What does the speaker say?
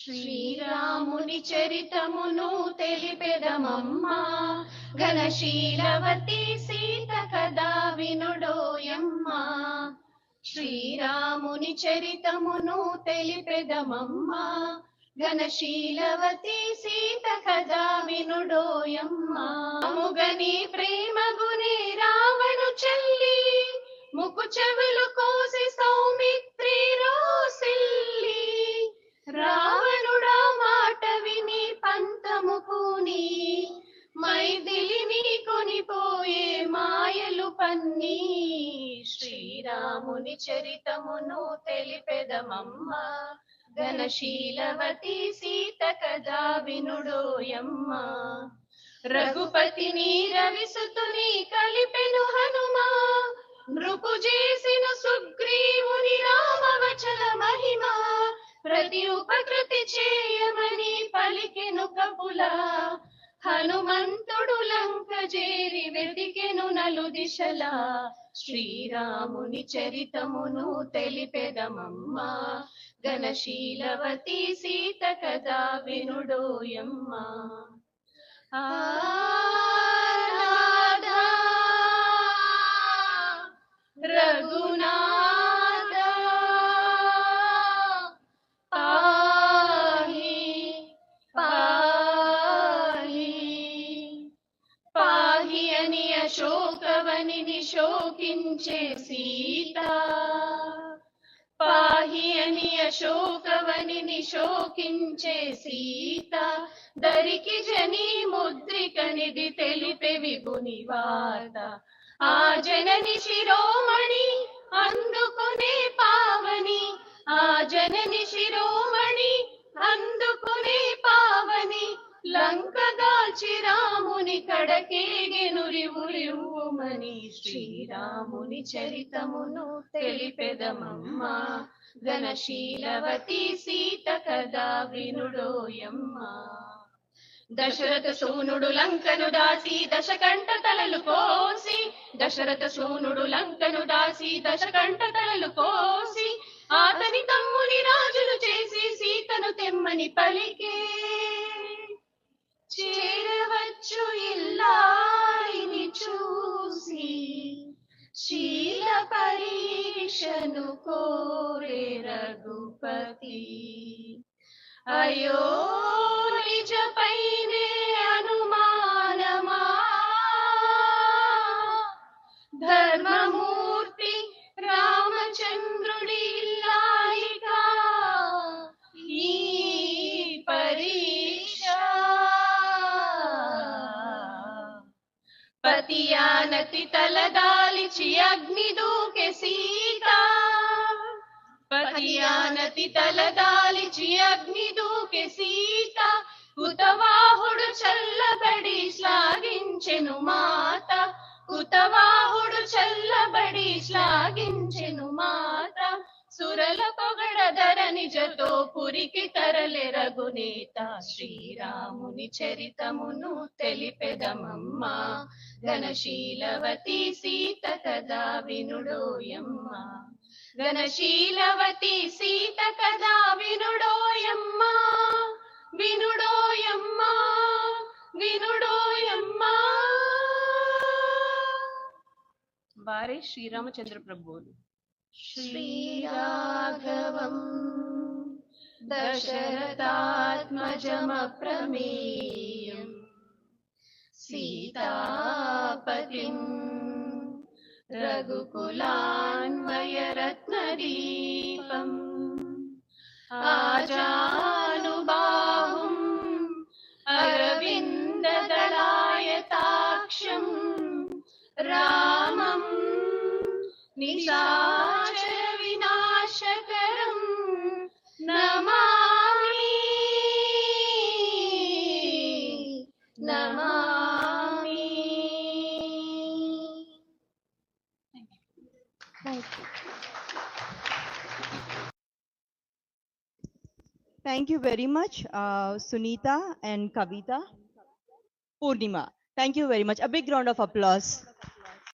శ్రీరాముని చరితమును తెలిపెదమమ్మా, ఘనశీలవతి సీత కదా వినుడోయమ్మా. శ్రీరాముని చరితమును తెలిపెదమమ్మా, ఘనశీలవతి సీత కదా వినుడోయమ్మా. ముగని ప్రేమగుని రావణు చెల్లి, ముకు చెవులు కోసి సౌమిత్రి రోసిల్లి. రావణుడా మాట విని పంతము పూని, మైథిలిని కొనిపోయే మాయలు పన్ని. శ్రీరాముని చరితమును తెలిపెదమమ్మా, ఘనశీలవతి సీత కదా వినుడోయమ్మా. రఘుపతిని రవిసుతుని కలిపెను హనుమా, నృపు చేసిన సుగ్రీవుని రామవచన మహిమ. ప్రతి ఉపకృతి చేయమని పలికెను కపుల, హనుమంతుడు లంక చేరి వెతికెను నలు దిశలా. శ్రీరాముని చరితమును తెలిపెదమమ్మా, ఘనశీలవతి సీత కదా వినుడోయమ్మా. రఘునాథ పాహి పాహి పాహి అని అశోకవనిని శోకించే సీత. పాహి అని అశోకవనిని శోకించే సీత. దరికి జని ముద్రికనిది తెలిపే విభుని వాత. ఆ జనని శిరోమణి అందుకునే పావని, ఆ జనని శిరోమణి అందుకునే పావని. లంక దాల్చి రాముని కడకేగెను రివురివుమని. శ్రీరాముని చరితమును తెలిపెదమమ్మా, ఘనశీలవతి సీత కదా వినుడోయమ్మా. దశరథ సూనుడు లంకను దాసి దశకంఠ తలలు కోసి, దశరథ సూనుడు లంకను దాసి దశకంఠ తలలు కోసి. అతని తమ్ముని రాజులు చేసి సీతను తెమ్మని పలికే. చేరవచ్చు ఇల్లాలిని చూసి, శీల పరీక్షను కోరే రఘుపతి. అయ్యో నిజపైనే అనుమానమా, ధర్మమూర్తి రామచంద్రుడి ఇల్లాలిగా ఈ పరీక్ష. పతియానతి తలదాలిచి అగ్ని దూకె సీత, పతియానతి తలదాలిచి అగ్ని దూకె సీత. కుతవాహుడు చల్లబడి శ్లాఘించెను మాత, కుతవాహుడు చల్లబడి శ్లాఘించెను మాత. సురల పొగడధర నిజతో పురికి తరలె రఘునేత. శ్రీరాముని చరితమును తెలిపెదమమ్మా, ఘనశీలవతి సీత కదా వినుడోయమ్మా. ఘనశీలవతి సీత కదా వినుడోయమ్మా, వినుడోయమ్మా, వినుడోయమ్మా. వారే శ్రీరామచంద్ర ప్రభువులు. శ్రీరాఘవం దశరథాత్మజమప్రమేయం, సీతాపతిం రఘుకులాన్వయరత్నదీపం. ఆజానుబాహుం అరవిందదళాయతాక్షం, రామం నిశాచర వినాశకరం నమామి, నమామి. Thank you very much, Sunita and Kavita. Purnima, thank you very much. A big round of applause.